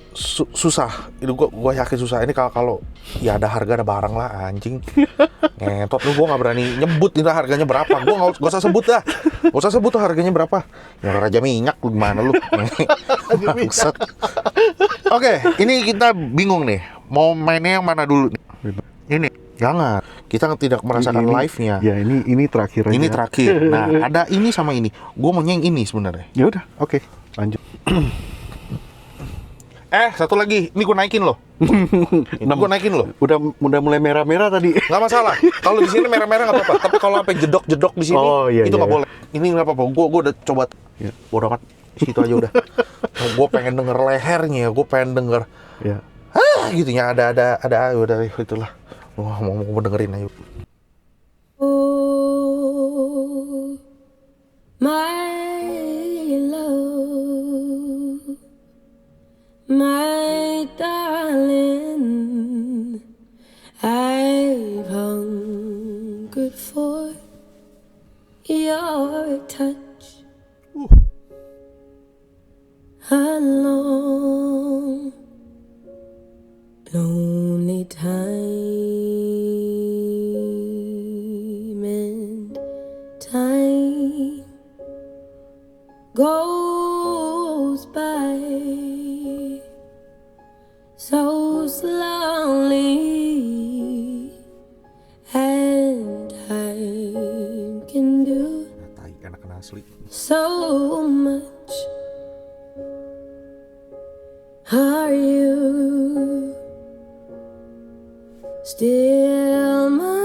susah. Ini gue yakin susah. Ini kalau ya ada harga ada barang lah anjing. Ngentot lu, gue nggak berani nyebut ini harganya berapa. Gue nggak usah sebut dah. Nggak usah sebut tuh harganya berapa. Yang Raja Minyak lu gimana lu? Bangsat. Oke, ini kita bingung nih. Mau mainnya yang mana dulu? Ini jangan. Kita tidak merasakan live-nya. Ya ini terakhir aja. Ini terakhir. Nah, ada ini sama ini. Gue maunya yang ini sebenarnya. Ya udah, oke. Lanjut. Satu lagi. Ini gue naikin loh. Gue naikin loh. Udah mulai merah-merah tadi. Nggak masalah. Kalau di sini merah-merah nggak apa-apa. Tapi kalau sampai jedok-jedok di sini, itu nggak boleh. Ini nggak apa-apa. Gue udah coba. Ya. Bodoh amat. Situ aja udah. Gue pengen denger lehernya. Gue pengen denger. Ya. Gitunya ada. Udah itulah. Wah, mau dengerin aja. Oh, my love, my darling, I've hungered for your touch a long, lonely time goes by so slowly, and time can do Tai enakan asli. so much. Are you still mine?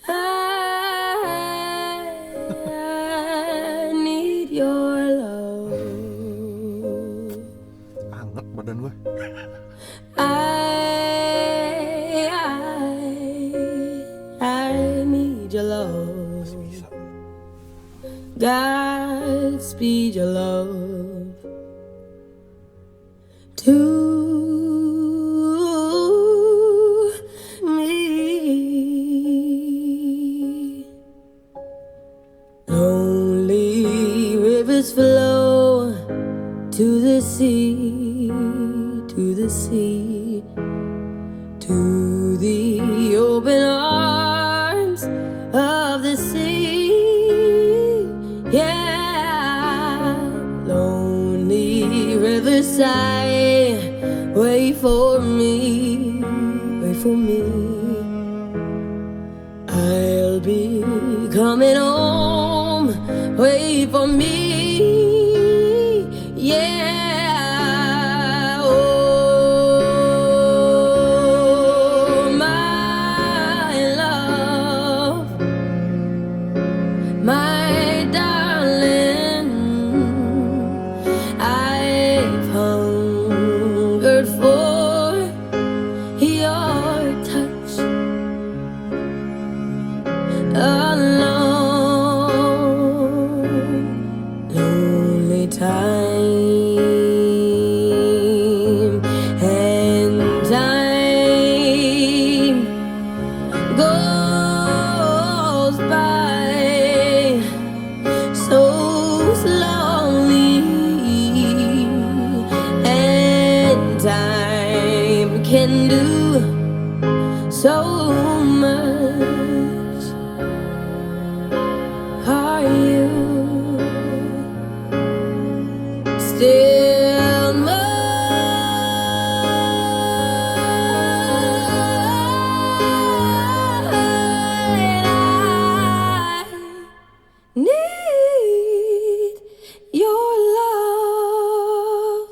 I need your love. Anget badan gue. I need your love. Godspeed your love to me. Lonely rivers flow to the sea, to the sea, to the open arms of the sea. Yeah, lonely riverside, wait for me, wait for me. I'll be coming home, wait for me. Yeah, oh, my love, my darling, time can do so much. Are you still mine? I need your love.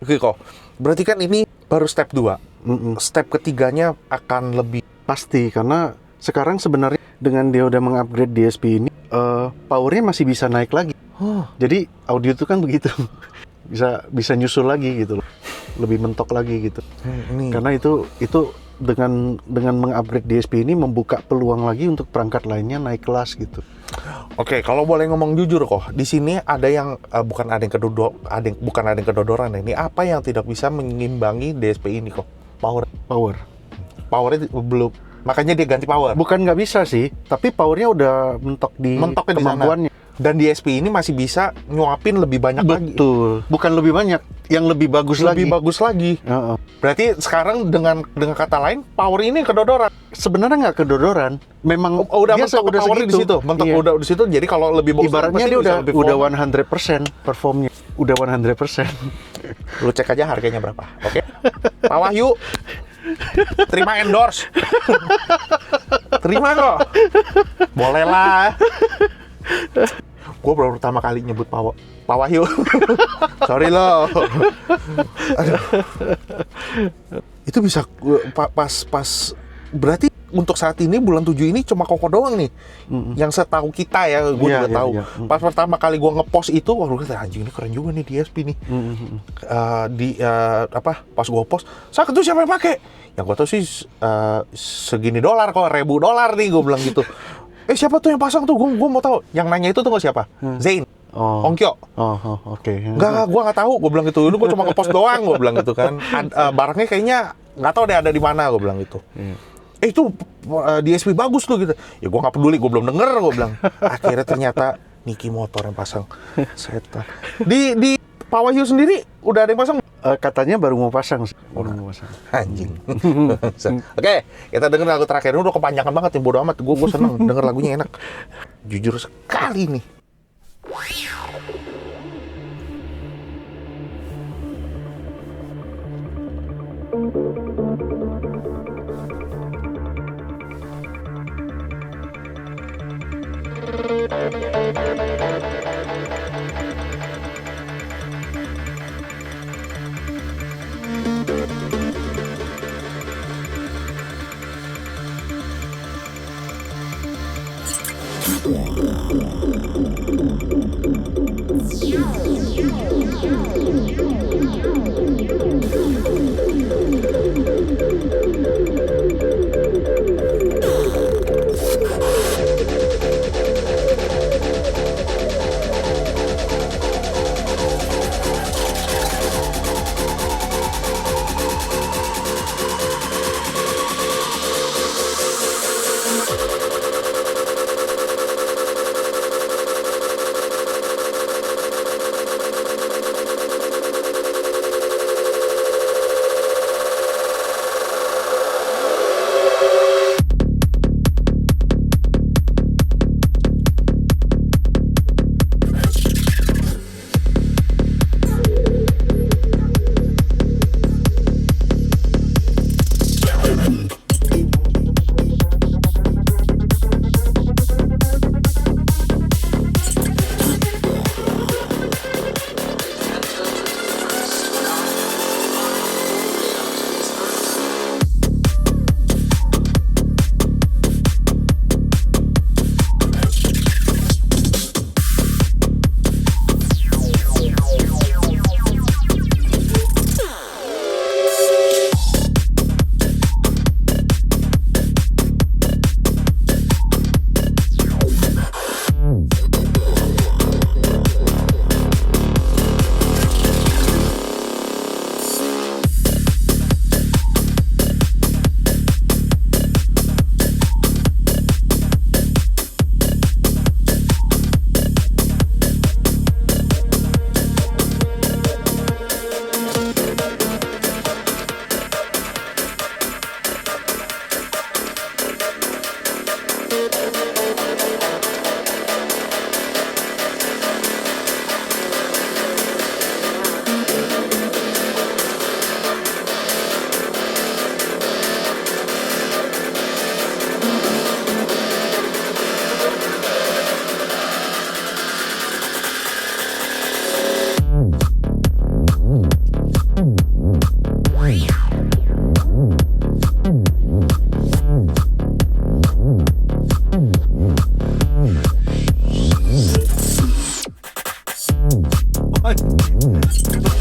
Oke kok. Berarti kan ini baru step 2. Step ketiganya akan lebih Pasti, karena sekarang sebenarnya dengan dia udah mengupgrade DSP ini, powernya masih bisa naik lagi. Jadi audio itu kan begitu, bisa nyusul lagi gitu loh, lebih mentok lagi gitu. ini. Karena itu dengan mengupgrade DSP ini membuka peluang lagi untuk perangkat lainnya naik kelas gitu. Oke, kalau boleh ngomong jujur kok, di sini ada yang bukan ada yang kedodoran. Ini apa yang tidak bisa mengimbangi DSP ini kok? Powernya belum, makanya dia ganti power. Bukan nggak bisa sih, tapi powernya udah mentok di Mentoknya di sana. kemampuannya. Dan DSP ini masih bisa nyuapin lebih banyak lagi. Betul, bukan lebih banyak, yang lebih bagus Lebih lagi. bagus lagi. Heeh. Berarti sekarang dengan kata lain, power ini kedodoran. Sebenarnya nggak kedodoran, memang Udah dia mentok udah powernya di segitu. situ. Mentok Iya. udah di situ. Jadi kalau lebih bagus, Ibaratnya pasti dia bisa udah lebih 100% performnya, udah 100%. Lu cek aja harganya berapa. Oke. Pak Wahyu, terima endorse. Terima kok. Boleh lah. Gue baru pertama kali nyebut Pak Wahyu. Sorry loh. Aduh. Itu bisa pas berarti untuk saat ini bulan 7 ini cuma Koko doang nih. Yang setahu kita ya, gue Iya, juga iya, tahu. iya. Pas pertama kali gue ngepost itu, wah gue kata anjing ini keren juga nih DSP nih. Pas gue post, "Sak itu siapa yang pakai?" Yang gue tahu sih segini dolar kok, $1.000 nih, gue bilang gitu. Siapa tuh yang pasang tuh? Gue mau tahu. Yang nanya itu tuh siapa? Zain. Oh. Ongkyo. Oke. Enggak, gue nggak tahu. Gue bilang gitu. Dulu gue cuma ngepost doang. Gue bilang gitu kan. Barangnya kayaknya nggak tahu deh ada di mana. Gue bilang gitu. Itu DSP bagus tuh gitu. Ya gue nggak peduli. Gue belum denger. Gue bilang. Akhirnya ternyata Niki Motor yang pasang. Setan. Di Pak Wahyu sendiri udah ada yang pasang? Katanya baru mau pasang sih. Baru mau pasang. Anjing. Oke, kita denger lagu terakhir. Ini udah kepanjangan banget ya, bodo amat. Gue seneng denger lagunya, enak. Jujur sekali nih.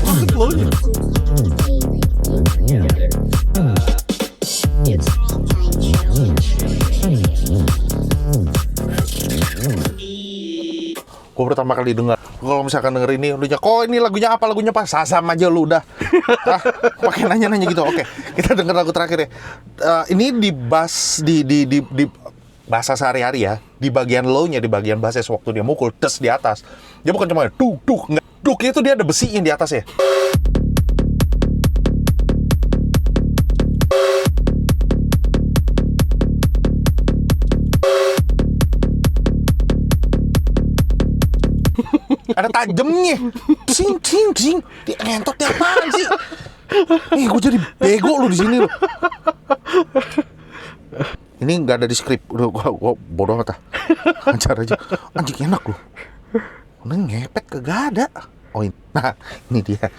banget low-nya. Gue pertama kali dengar, kalau misalkan denger ini, lu kok ini lagunya apa, lagunya apa? Sasam aja lu udah. Pakai nanya-nanya gitu. Oke, kita denger lagu terakhir ya. Ini di bass di bahasa sehari-hari ya, di bagian low-nya, di bagian bassnya waktu dia mukul des di atas. Dia bukan cuma duk duk, enggak. Duknya itu dia ada besinya di atas ya. Ada tajemnya. Cing cing cing. Dia ngentot dia apaan sih? Nih gue jadi bego lu di sini lu. Ini nggak ada di skrip. Udah gua bodoh amat ah. Lancar aja. Anjing enak lu. Udah ngepet kagak ada. Oh ini. Nah, ini dia.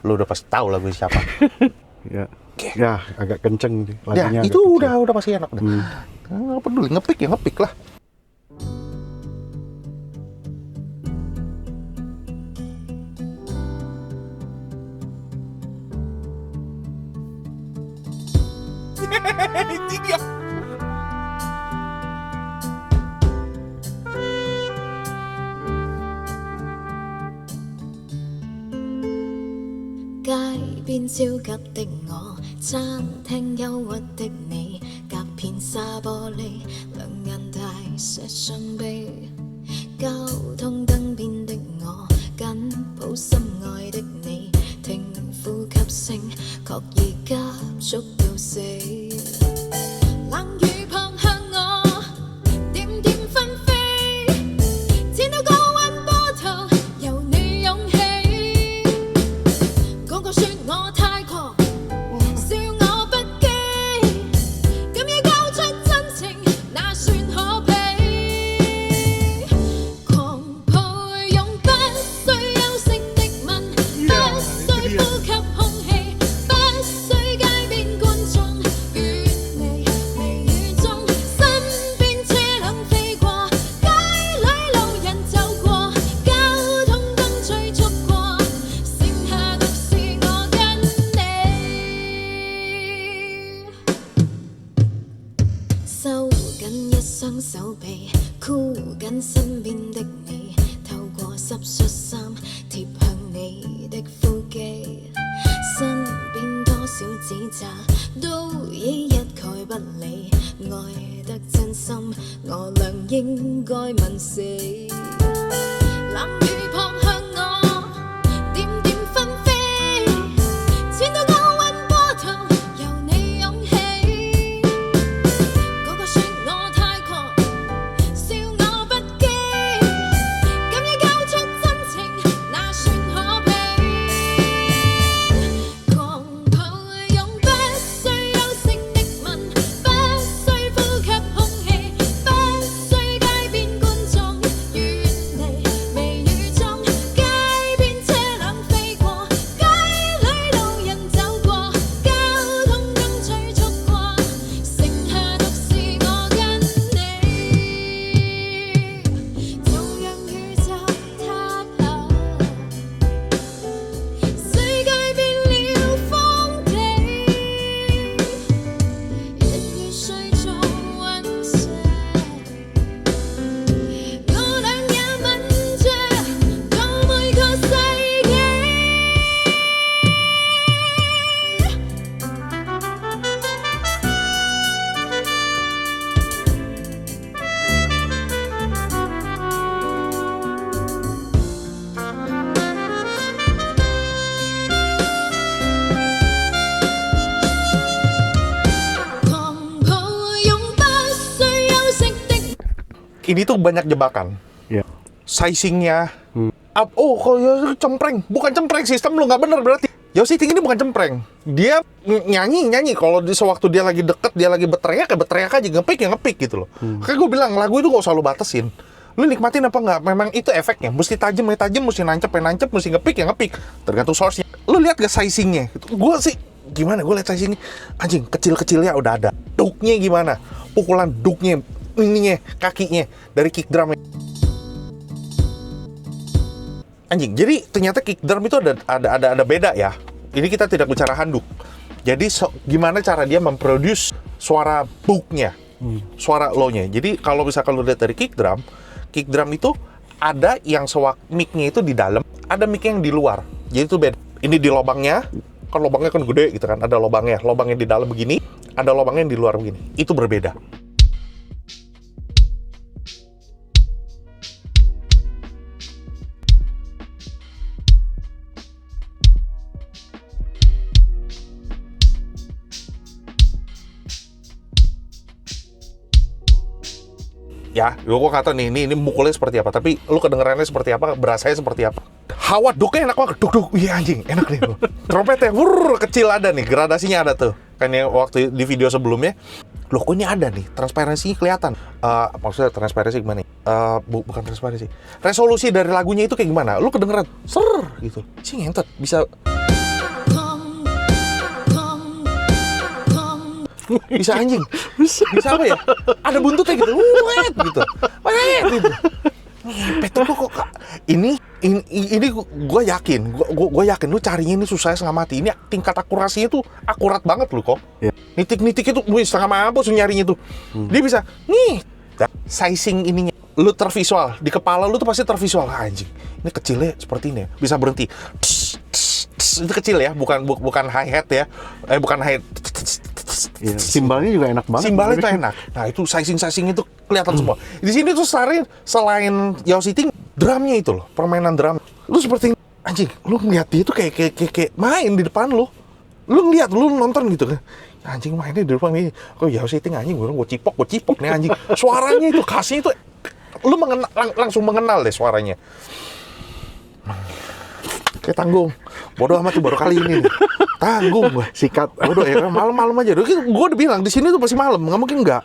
Lu udah pasti tahu lagu siapa. Ya. Oke. Ya, agak kenceng nih Ya, lagunya. itu agak udah pasti enak dah. Nggak peduli ngepik ya ngepik lah. Ini dia.街邊焦急的我，餐廳憂鬱的你，隔片沙玻璃，兩眼帶些傷悲。交通燈邊的我，緊抱心愛的你，聽呼吸聲，確已急速到死。冷雨撲向我，點點紛飛，濺到高溫波濤，由你湧起。個個說我太狂，笑我不羈，敢於交出真情，那算可悲。狂抱擁不需休息的吻，不需呼吸空氣，不需街邊觀眾，遠離微雨中，身邊車輛飛過，街裏路人走過，交通燈催促過，剩下獨是我跟你。收緊一雙手臂，箍緊身邊的你，透過濕恤衫貼向你的腹肌，身邊多少指責都已一概不理，愛得真心，我倆應該問死。冷雨撲向我，點點紛飛，濺到高溫波濤，由你湧起。個個說我太狂，笑我不羈，敢於交出真情，那算可悲。狂抱擁不需休息的吻，不需呼吸空氣，不需街邊觀眾，遠離微雨中，街邊車輛飛過，街裏路人走過，交通燈催促過，剩下獨是我跟你，就讓宇宙塌下，世界變了荒地，人如睡做隕石，我倆也吻着到每個世紀。狂抱擁不需休息的。 Ini tuh banyak jebakan. Ya. Sizingnya. Oh, kok ya cempreng. Bukan cempreng, sistem lu nggak bener berarti. Yosi Ting ini bukan cempreng. Dia nyanyi. Kalau di sewaktu dia lagi deket, dia lagi berteriak aja. Ngepik ya ngepik gitu loh. Kayak gue bilang, lagu itu gak usah lu batasin. Lu nikmatin apa nggak? Memang itu efeknya. Mesti tajam ya tajam, mesti nancep ya nancep, mesti ngepik ya ngepik. Tergantung source-nya. Lu lihat gak sizingnya? Gue sih, gimana? Gue lihat sizingnya. Anjing, kecil-kecilnya udah ada. Duknya gimana? Pukulan duknya, ininya, kakinya. Dari kick drumnya. Anjing, jadi ternyata kick drum itu ada beda ya. Ini kita tidak bicara handuk. Jadi gimana cara dia memproduce suara book-nya, suara low-nya. Jadi kalau misalkan lu lihat dari kick drum itu ada yang mic-nya itu di dalam, ada mic yang di luar. Jadi itu beda. Ini di lubangnya, kan lubangnya kan gede gitu kan, ada lubangnya di dalam begini, ada lubangnya yang di luar begini. Itu berbeda. Ya, gue nggak tahu nih, ini mukulnya seperti apa, tapi lu kedengerannya seperti apa, berasanya seperti apa. Hawa duknya enak banget, duk, iya anjing, enak nih. Trompetnya, kecil ada nih, gradasinya ada tuh. Kayaknya waktu di video sebelumnya, loh kok ini ada nih, transparansinya kelihatan. Maksudnya transparansi gimana nih? Bukan transparansi. Resolusi dari lagunya itu kayak gimana? Lu kedengeran, gitu. Sih ngentot, bisa... Bisa anjing, bisa apa ya? Ada buntutnya gitu, gitu. Ngepet tuh kok ini gue yakin lu carinya ini susah setengah mati. Ini tingkat akurasinya tuh akurat banget lu kok. Ya. Nitik-nitik itu setengah mampus nyarinya tuh. Dia bisa nih sizing ininya. Lu tervisual di kepala lu tuh pasti tervisual. Anjing, ini kecilnya seperti ini ya. Bisa berhenti. Itu kecil ya, bukan hi hat ya. Bukan hi hat. Ya, simbalnya juga enak banget. Simbalnya itu enak. Nah, itu sizing itu kelihatan semua. Di sini tuh selain Yao Siting, drumnya itu loh, permainan drum. Lu seperti anjing, lu ngeliat dia tuh kayak main di depan lu. Lu ngeliat, lu nonton gitu kan. Anjing mainnya di depan ini. Kok Yao Siting anjing, gue cipok nih anjing. Suaranya itu, khasnya itu lu langsung mengenal deh suaranya. Kayak tanggung. Bodoh amat tuh baru kali ini nih. Tanggung gue. Sikat. Bodoh ya, malam-malam aja. Gue udah bilang di sini tuh pasti malam, nggak mungkin nggak.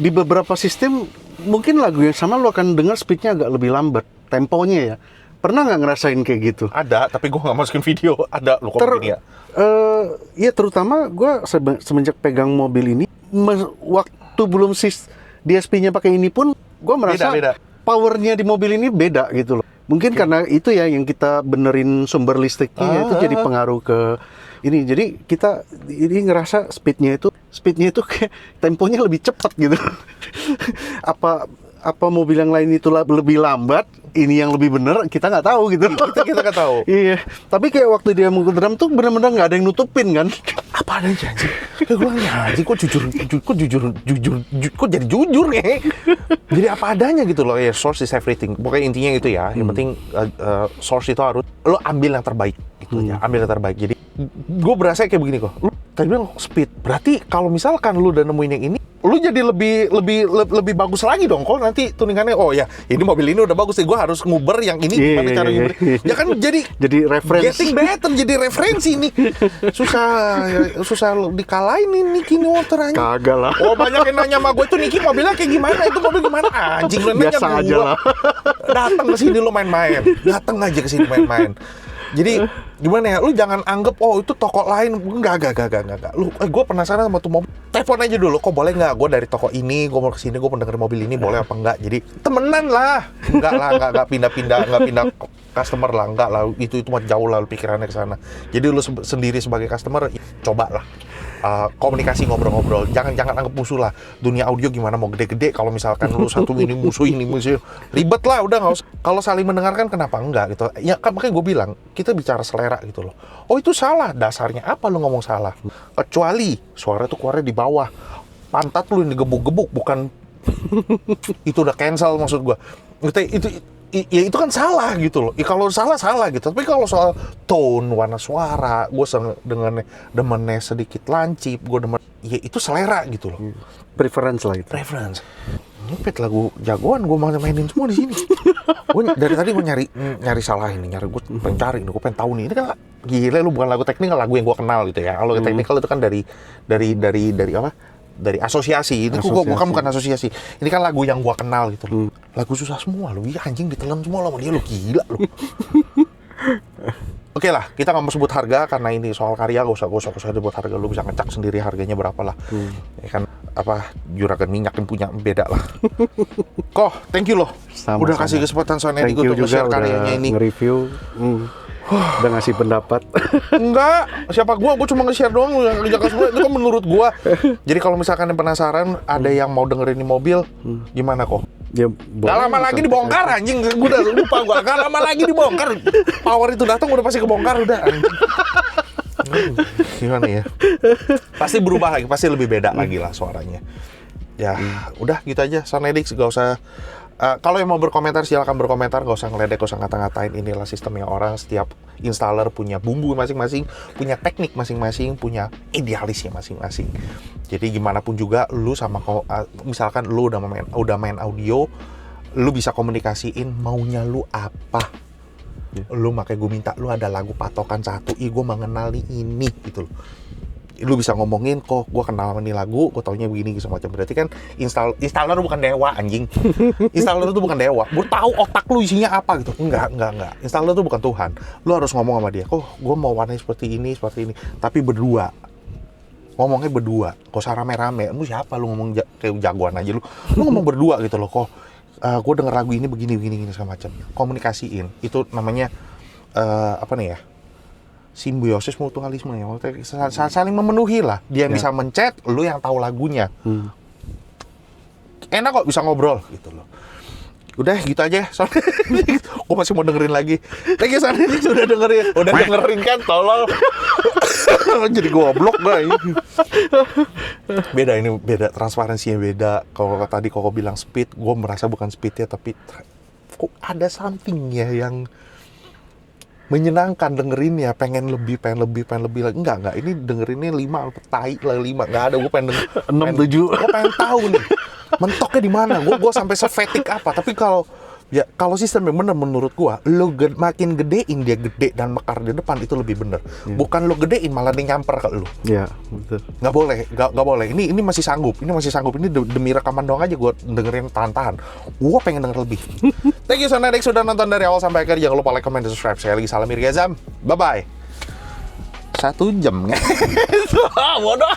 di beberapa sistem mungkin lagu yang sama lo akan dengar speednya agak lebih lambat, temponya ya. Pernah nggak ngerasain kayak gitu? Ada, tapi gue nggak masukin video. Ada, lo kok begini ya? Ya terutama gue semenjak pegang mobil ini, waktu belum DSP-nya pakai ini pun, gue merasa Beda. powernya di mobil ini beda gitu loh. Mungkin karena itu ya yang kita benerin sumber listriknya itu jadi pengaruh ke ini. Jadi kita ini ngerasa speednya itu kayak temponya lebih cepat gitu. apa mobil yang lain itu lebih lambat, ini yang lebih bener, kita nggak tahu gitu. Kita nggak tahu. Iya, tapi kayak waktu dia mengikuti drum tuh benar-benar nggak ada yang nutupin kan. Apa adanya anjing? Kayak gue anjing, kok jadi jujur ya? Jadi apa adanya gitu loh. Ya, source is everything. Pokoknya intinya itu ya. Yang penting source itu harus lo ambil yang terbaik gitu aja. Ambil yang terbaik. Jadi gue berasa kayak begini kok. Lu tadi bilang speed. Berarti kalau misalkan lu udah nemuin yang ini, lu jadi lebih bagus lagi dong. Kalau nanti tuningannya, oh ya, ini mobil ini udah bagus nih, gue harus nguber yang ini gimana cara nguber. Ya kan jadi referensi. Getting better, jadi referensi nih. Susah dikalahin nih Niki Water aja. Kagak lah. Oh, banyak yang nanya sama gue itu Niki mobilnya kayak gimana, itu mobil gimana, anjing lu nanya Biasa aja lah. Datang ke sini lu main-main. Datang aja ke sini main-main. Jadi gimana ya, lu jangan anggap oh itu toko lain. Enggak. Lu gue penasaran sama tuh mobil. Telepon aja dulu, kok boleh nggak gue dari toko ini, gue mau kesini, gue mau denger mobil ini, boleh apa enggak. Jadi temenan lah. Enggak pindah customer lah, enggak lah. Itu mah jauh lah lu pikirannya ke sana. Jadi lu sendiri sebagai customer cobalah komunikasi, ngobrol-ngobrol. Jangan anggap musuh lah. Dunia audio gimana mau gede-gede kalau misalkan lu satu ini musuh ribet lah, udah nggak usah. Kalau saling mendengarkan kenapa enggak gitu. Ya kan makanya gue bilang kita bicara selera gitu loh. Oh itu salah, dasarnya apa lu ngomong salah? Kecuali suara tuh keluarnya di bawah, pantat lu yang digebuk-gebuk, bukan itu udah cancel maksud gue. Ya itu kan salah gitu loh. Ya, kalau salah gitu. Tapi kalau soal tone, warna suara, gue demennya sedikit lancip, gue demen, ya itu selera gitu loh. Preference lah itu. Preference. Nyepet lagu jagoan gue mau mainin semua di sini. Gue dari tadi gue nyari salah ini, gue pengen tahu nih. Ini kan gila, lu bukan lagu teknikal, lagu yang gue kenal gitu ya. Kalau teknikal itu kan dari apa? Dari asosiasi. Ini bukan asosiasi. Ini kan lagu yang gua kenal gitu loh. Lagu susah semua lo. Iya anjing, ditelan semua sama dia, lo gila lo. Oke lah, kita nggak mau sebut harga karena ini soal karya, gak usah dibuat harga. Lu bisa ngecek sendiri harganya berapa lah. Ya kan apa juragan minyak yang punya beda lah. Koh, thank you loh. Udah kasih kesempatan Sonedik untuk nge-share karyanya ini. Nge-review. Udah ngasih pendapat. Enggak, siapa gua cuma nge-share doang yang jaga semua. Itu kan menurut gua. Jadi kalau misalkan yang penasaran, ada yang mau dengerin ini mobil, gimana kok? Ya, gak lama lagi dibongkar anjing. Gua udah lupa gua. Gak lama lagi dibongkar. Power itu datang udah pasti kebongkar udah anjing. Gimana ya? Pasti berubah lagi, pasti lebih beda lagi lah suaranya. Ya, udah gitu aja. Sonedik gak usah. Kalau yang mau berkomentar silakan berkomentar, gak usah ngeledek, gak usah ngata-ngatain. Inilah sistemnya orang, setiap installer punya bumbu masing-masing, punya teknik masing-masing, punya idealisnya masing-masing. Jadi gimana pun juga lu sama misalkan lu udah main audio, lu bisa komunikasiin maunya lu apa. Lu makanya gue minta lu ada lagu patokan satu, gue mengenali ini gitu loh. Lu bisa ngomongin, kok gue kenal sama nih lagu, gue taunya begini gitu semacam. Berarti kan installer bukan dewa anjing. Installer itu bukan dewa. Gue tahu otak lu isinya apa gitu. Enggak. Installer itu bukan Tuhan. Lu harus ngomong sama dia, kok gue mau warnanya seperti ini. Tapi berdua. Ngomongnya berdua. Kok usah rame-rame. Lu siapa lu ngomong kayak jagoan aja lu. Lu ngomong berdua gitu loh, kok gue denger lagu ini begini semacam. Komunikasiin. Itu namanya apa nih ya? Simbiosis mutualisme ya, saling memenuhi lah. Dia bisa mencet, lu yang tahu lagunya. Enak kok bisa ngobrol gitu loh. Udah gitu aja. Soalnya gue masih mau dengerin lagi. Lagi sana ini sudah dengerin kan, tolol. Jadi goblok guys. Beda transparansinya beda. Kalau tadi Koko bilang speed, gue merasa bukan speednya tapi kok ada something ya yang menyenangkan dengerin ya, pengen lebih lagi. Enggak, ini dengerinnya 5 tai lah 5. Enggak ada, gue pengen 6 7. Gue pengen tahu nih mentoknya di mana. Gue sampai sefetik apa. Tapi kalau Ya, kalau sistem yang bener menurut gua, makin gedein dia gede dan mekar di depan itu lebih bener. Bukan lo gedein malah dia nyamper ke lu. Iya, betul. Nggak boleh. Ini masih sanggup. Ini demi rekaman doang aja gua dengerin tahan-tahan. Gua pengen denger lebih. Thank you Sonadik sudah nonton dari awal sampai akhir. Jangan lupa like, comment, dan subscribe. Saya lagi Salam Mirgazam. Bye bye. 1 jam. Bodoh.